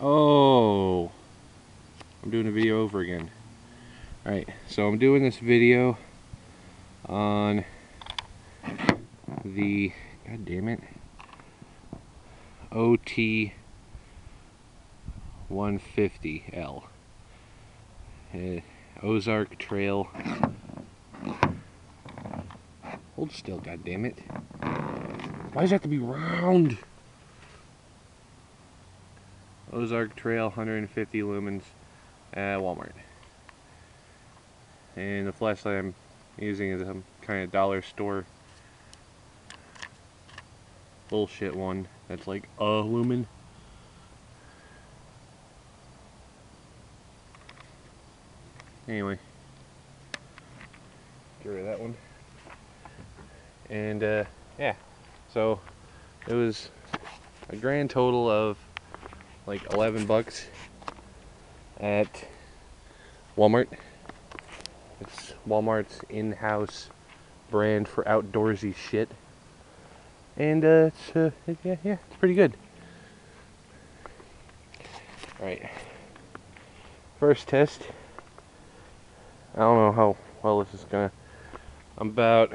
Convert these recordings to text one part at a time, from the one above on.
Oh, I'm doing a video over again. Alright, so I'm doing this video on the, god damn it, OT-150L. Ozark Trail. Hold still, god damn it. Why does it have to be round? Ozark Trail 150 lumens at Walmart. And the flashlight I'm using is some kind of dollar store bullshit one that's like a lumen. Anyway, get rid of that one. And yeah, so it was a grand total of like 11 bucks at Walmart. It's Walmart's in-house brand for outdoorsy shit, and yeah, it's pretty good. All right, first test. I don't know how well this is gonna. I'm about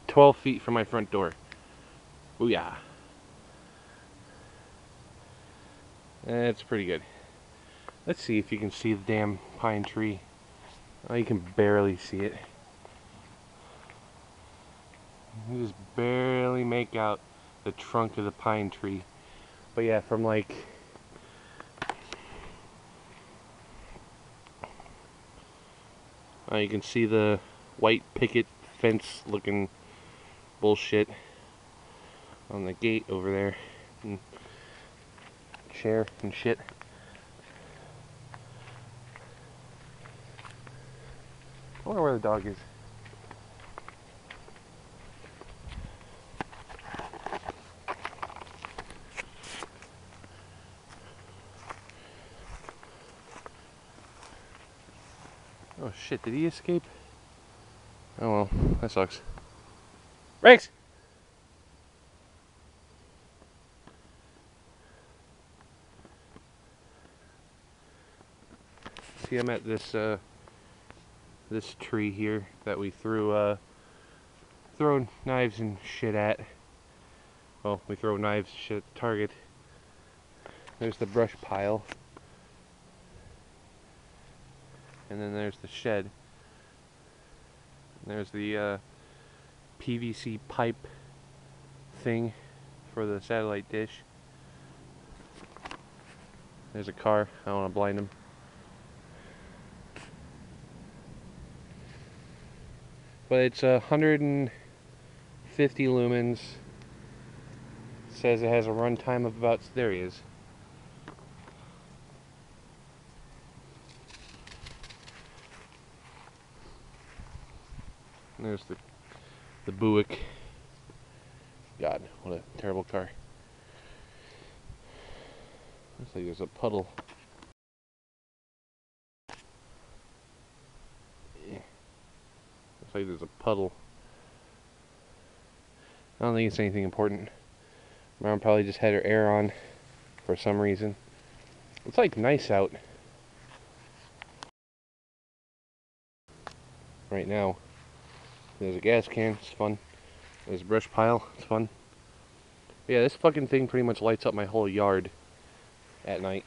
12 feet from my front door. Booyah! That's pretty good. Let's see if you can see the damn pine tree. Oh, you can barely see it. You just barely make out the trunk of the pine tree. But yeah, from like you can see the white picket fence looking bullshit on the gate over there, and chair and shit. I wonder where the dog is. Oh shit, did he escape? Oh well, that sucks. Rex! See, I'm at this this tree here that we threw knives and shit at. Well, we throw knives and shit at the target. There's the brush pile. And then there's the shed. And there's the PVC pipe thing for the satellite dish. There's a car. I don't want to blind him. But it's 150 lumens. It says it has a runtime of about, there he is. And there's the Buick. God, what a terrible car. Looks like there's a puddle. Looks like there's a puddle. I don't think it's anything important. Mom probably just had her air on for some reason. It's like nice out right now. There's a gas can, it's fun. There's a brush pile, it's fun. But yeah, this fucking thing pretty much lights up my whole yard at night.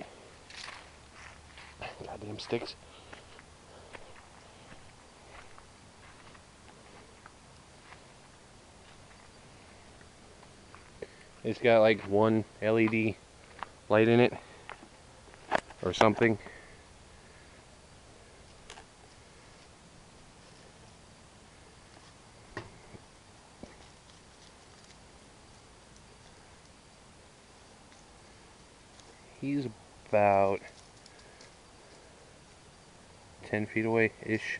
Goddamn sticks. It's got like one LED light in it or something. He's about 10 feet away-ish.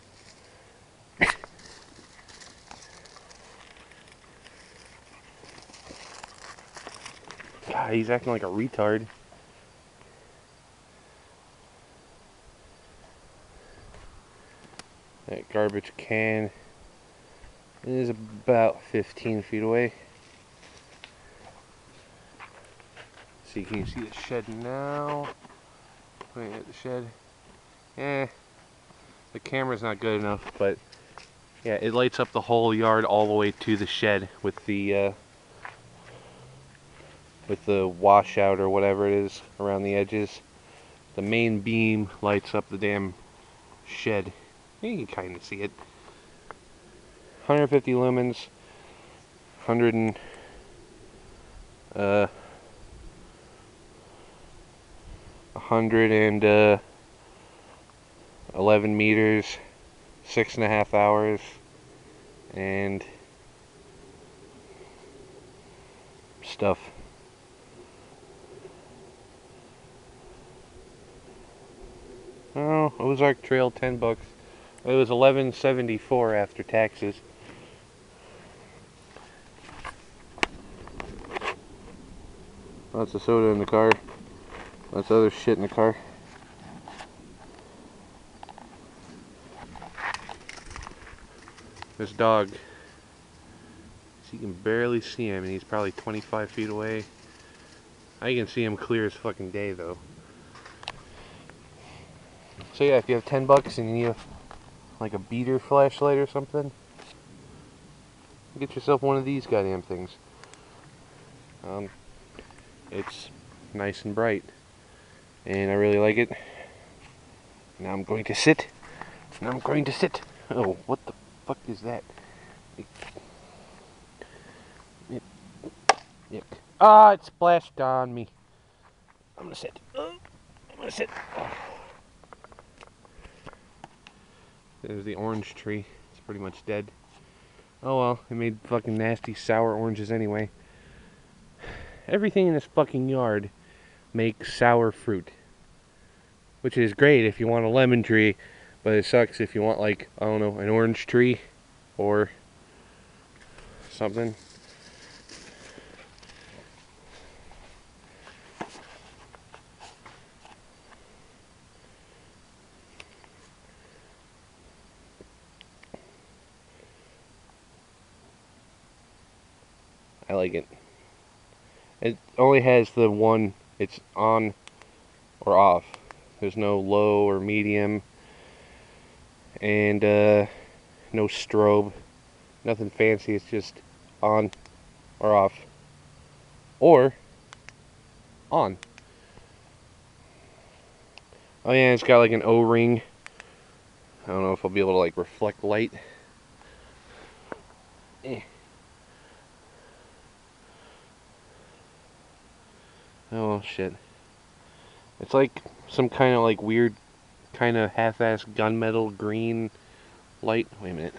God, he's acting like a retard. That garbage can is about 15 feet away. see, can you see the shed now? Wait, at the shed. The camera's not good enough, but yeah, it lights up the whole yard all the way to the shed with the washout or whatever it is around the edges. The main beam lights up the damn shed. You can kind of see it. 150 lumens, 111 meters, 6.5 hours, and stuff. Oh, Ozark Trail, $10. It was $11.74 after taxes. Lots of soda in the car. Lots of other shit in the car. This dog, so you can barely see him, and he's probably 25 feet away. I can see him clear as fucking day, though. So yeah, if you have $10 and you need like a beater flashlight or something, get yourself one of these goddamn things. It's nice and bright, and I really like it. Now I'm going to sit. Now I'm going to sit. Oh, what the fuck is that? Yuck. Ah, it splashed on me. I'm gonna sit. I'm gonna sit. There's the orange tree. It's pretty much dead. Oh well, it made fucking nasty sour oranges anyway. Everything in this fucking yard makes sour fruit. Which is great if you want a lemon tree, but it sucks if you want, like, I don't know, an orange tree or something. I like it. It only has the one, it's on or off. There's no low or medium, and no strobe. Nothing fancy, it's just on or off. Or on. Oh yeah, it's got like an O-ring. I don't know if I'll be able to like reflect light. Oh shit. It's like some kind of like weird kind of half-assed gunmetal green light. Wait a minute.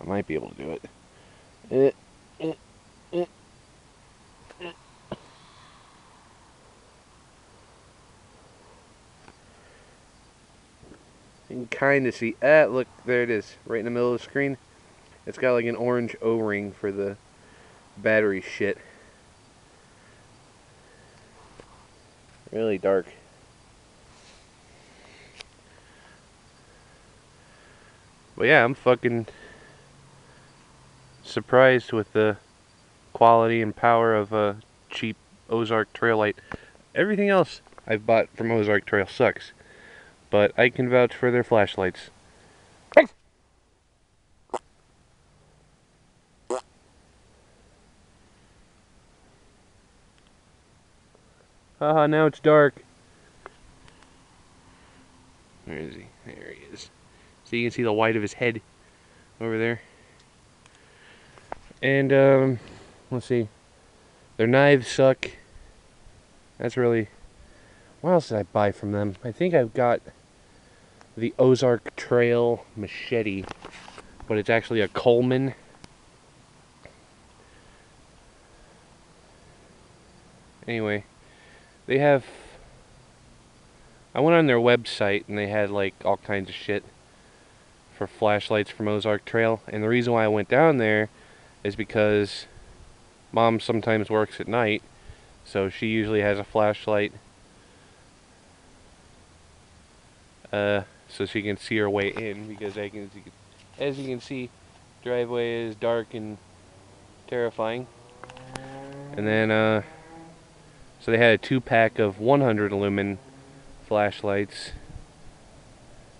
I might be able to do it. You can kind of see. Look, there it is. Right in the middle of the screen. It's got like an orange O-ring for the battery shit. Really dark. But yeah, I'm fucking surprised with the quality and power of a cheap Ozark Trail light. Everything else I've bought from Ozark Trail sucks, but I can vouch for their flashlights. Haha, now it's dark. Where is he? There he is. So you can see the white of his head over there. And, let's see. Their knives suck. That's really... What else did I buy from them? I think I've got the Ozark Trail machete, but it's actually a Coleman. Anyway, they have... I went on their website and they had like all kinds of shit for flashlights from Ozark Trail, and the reason why I went down there is because Mom sometimes works at night, so she usually has a flashlight so she can see her way in, because as you can see, driveway is dark and terrifying. And then So they had a 2-pack of 100 Lumen flashlights.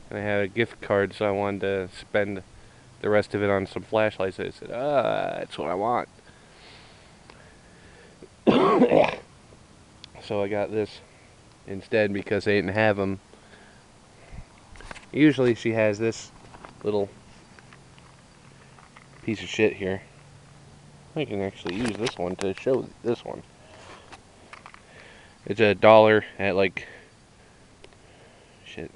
And I had a gift card, so I wanted to spend the rest of it on some flashlights. I said, that's what I want. So I got this instead because they didn't have them. Usually she has this little piece of shit here. I can actually use this one to show this one. It's $1 at like, shit,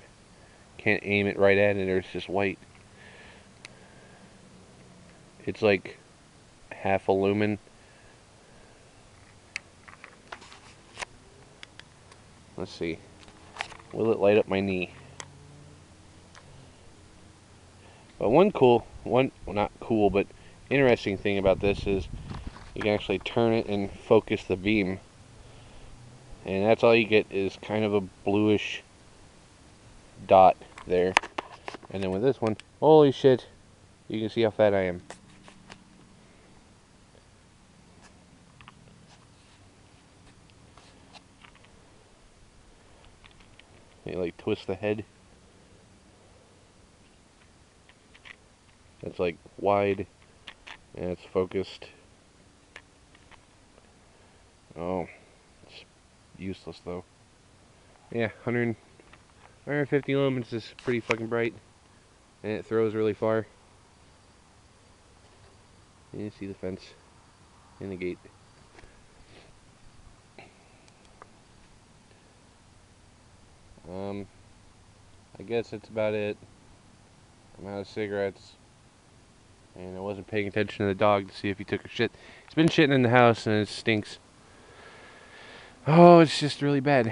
can't aim it right at it or it's just white. It's like half a lumen. Let's see. Will it light up my knee? But well, not cool, but interesting thing about this is you can actually turn it and focus the beam. And that's all you get is kind of a bluish dot there. And then with this one, holy shit, you can see how fat I am. You like twist the head. It's like wide and it's focused. Oh, it's useless though. Yeah, 150 lumens is pretty fucking bright, and it throws really far. You see the fence and the gate. I guess that's about it. I'm out of cigarettes, and I wasn't paying attention to the dog to see if he took a shit. He's been shitting in the house and it stinks. Oh, it's just really bad.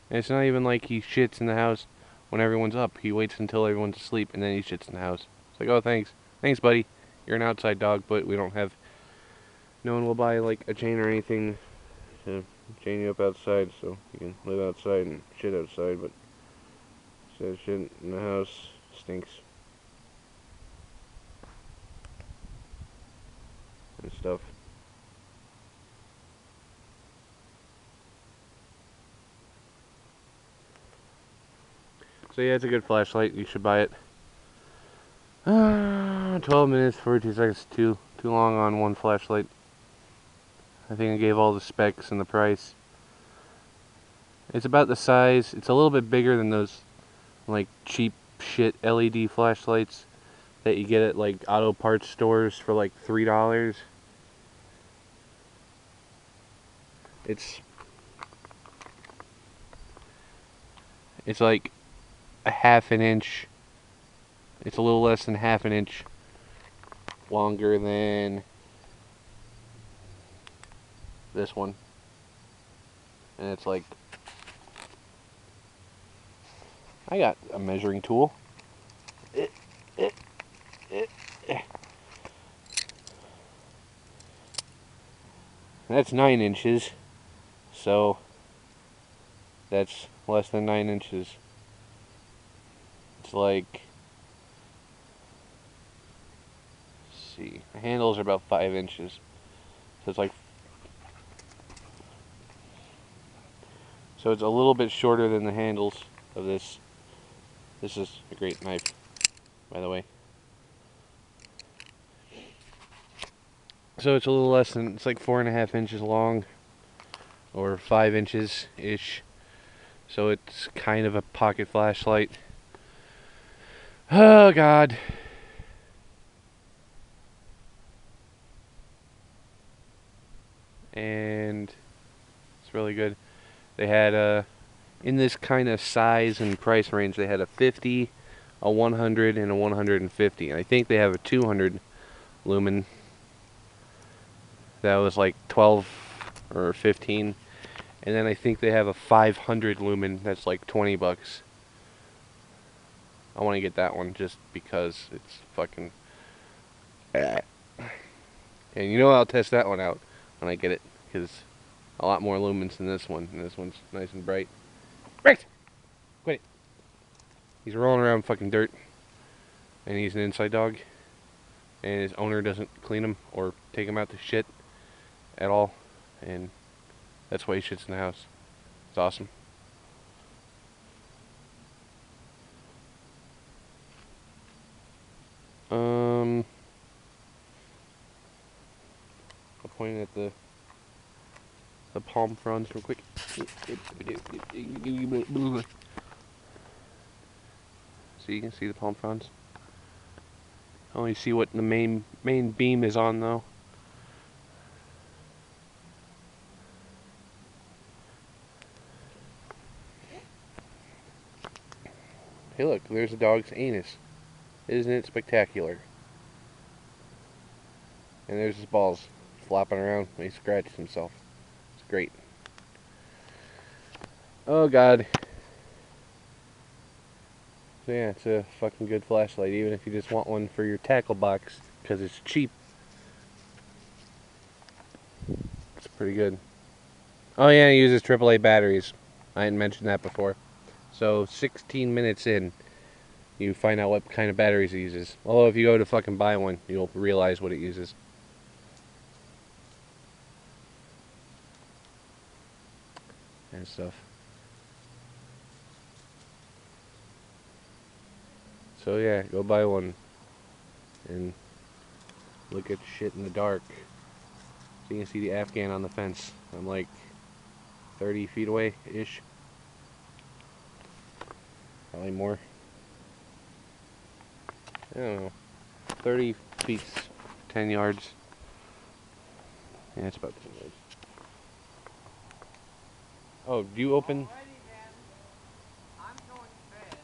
And it's not even like he shits in the house when everyone's up. He waits until everyone's asleep and then he shits in the house. It's like, oh, thanks. Thanks, buddy. You're an outside dog, but we don't have... No one will buy, like, a chain or anything to chain you up outside, so you can live outside and shit outside, but instead of shit in the house, stinks. And stuff. So yeah, it's a good flashlight. You should buy it. 12 minutes, 42 seconds, too long on one flashlight. I think I gave all the specs and the price. It's about the size. It's a little bit bigger than those like cheap shit LED flashlights that you get at like auto parts stores for like $3. It's like a half an inch. It's a little less than half an inch longer than this one. And it's like, I got a measuring tool. That's 9 inches. So that's less than 9 inches. It's like, let's see, the handles are about 5 inches. So it's like, so it's a little bit shorter than the handles of this. This is a great knife, by the way. So it's a little less than, it's like 4.5 inches long, or 5 inches-ish. So it's kind of a pocket flashlight. Oh God. And it's really good. They had in this kind of size and price range, they had a 50, a 100, and a 150. And I think they have a 200 lumen. That was like 12 or 15. And then I think they have a 500 lumen that's like 20 bucks. I want to get that one just because it's fucking... And you know I'll test that one out when I get it, because a lot more lumens than this one, and this one's nice and bright. Right! Quit it. He's rolling around fucking dirt, and he's an inside dog, and his owner doesn't clean him or take him out to shit at all, and that's why he shits in the house. It's awesome. I'll point at the palm fronds real quick. So you can see the palm fronds. Only see what the main beam is on though. Hey look, there's a dog's anus. Isn't it spectacular? And there's his balls flopping around when he scratches himself. It's great. Oh god. So yeah, it's a fucking good flashlight, even if you just want one for your tackle box, because it's cheap. It's pretty good. Oh yeah, it uses AAA batteries. I hadn't mentioned that before. So 16 minutes in, you find out what kind of batteries it uses. Although if you go to fucking buy one, you'll realize what it uses. And stuff. So yeah, go buy one and look at shit in the dark. So you can see the Afghan on the fence. I'm like 30 feet away-ish. Probably more. I don't know. 30 feet, 10 yards. Yeah, it's about 10 yards. Oh, do you open? I'm going to bed,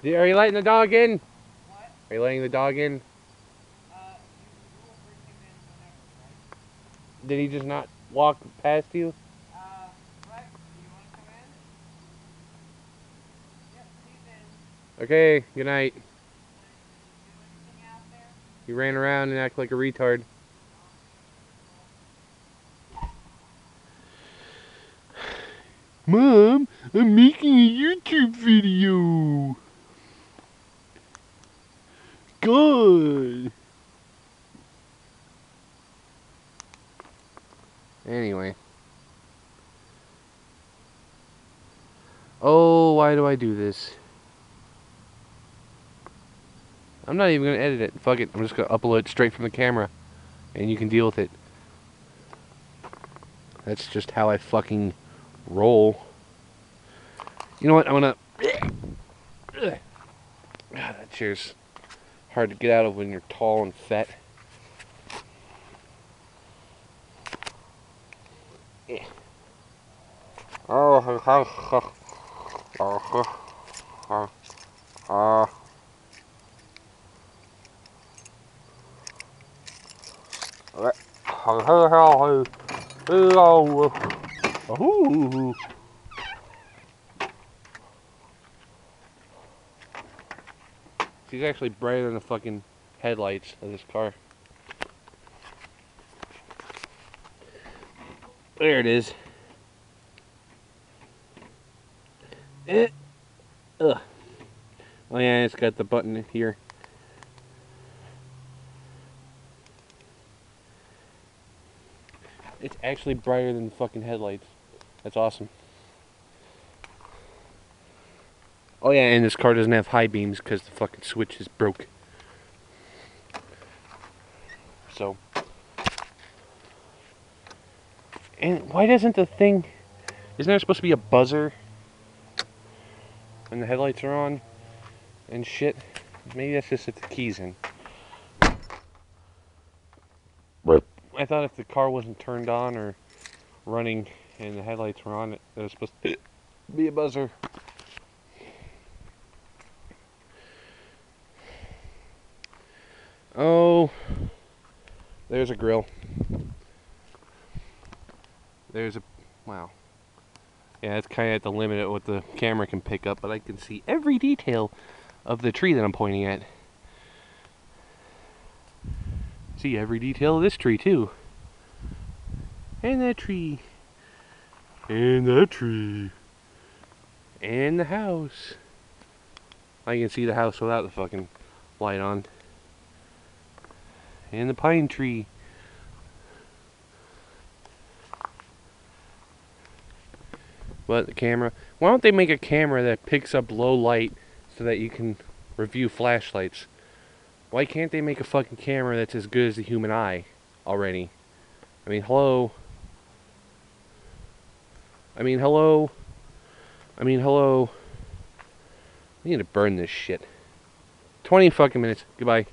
so... Are you letting the dog in? What? Are you letting the dog in? You will bring him in whenever, right? Did he just not walk past you? Rex, do you want to come in? Yep, he's in. Okay, good night. Do anything out there? You ran around and acted like a retard. Mom, I'm making a YouTube video. God. Anyway. Oh, why do I do this? I'm not even going to edit it. Fuck it. I'm just going to upload it straight from the camera. And you can deal with it. That's just how I fucking roll. You know what? I'm going to... that chair's hard to get out of when you're tall and fat. She's actually brighter than the fucking headlights of this car. There it is. Ugh. Oh yeah, it's got the button here. It's actually brighter than the fucking headlights. That's awesome. Oh yeah, and this car doesn't have high beams because the fucking switch is broke. So. And why doesn't the thing... Isn't there supposed to be a buzzer when the headlights are on and shit? Maybe that's just if the key's in. What? I thought if the car wasn't turned on or running and the headlights were on, there was supposed to be a buzzer. Oh, there's a grill. There's a... Wow. Yeah, it's kind of at the limit of what the camera can pick up, but I can see every detail of the tree that I'm pointing at. See every detail of this tree, too. And that tree. And that tree. And the house. I can see the house without the fucking light on. And the pine tree. What, the camera? Why don't they make a camera that picks up low light so that you can review flashlights? Why can't they make a fucking camera that's as good as the human eye already? I mean, hello? I mean, hello? I mean, hello? I need to burn this shit. 20 fucking minutes. Goodbye.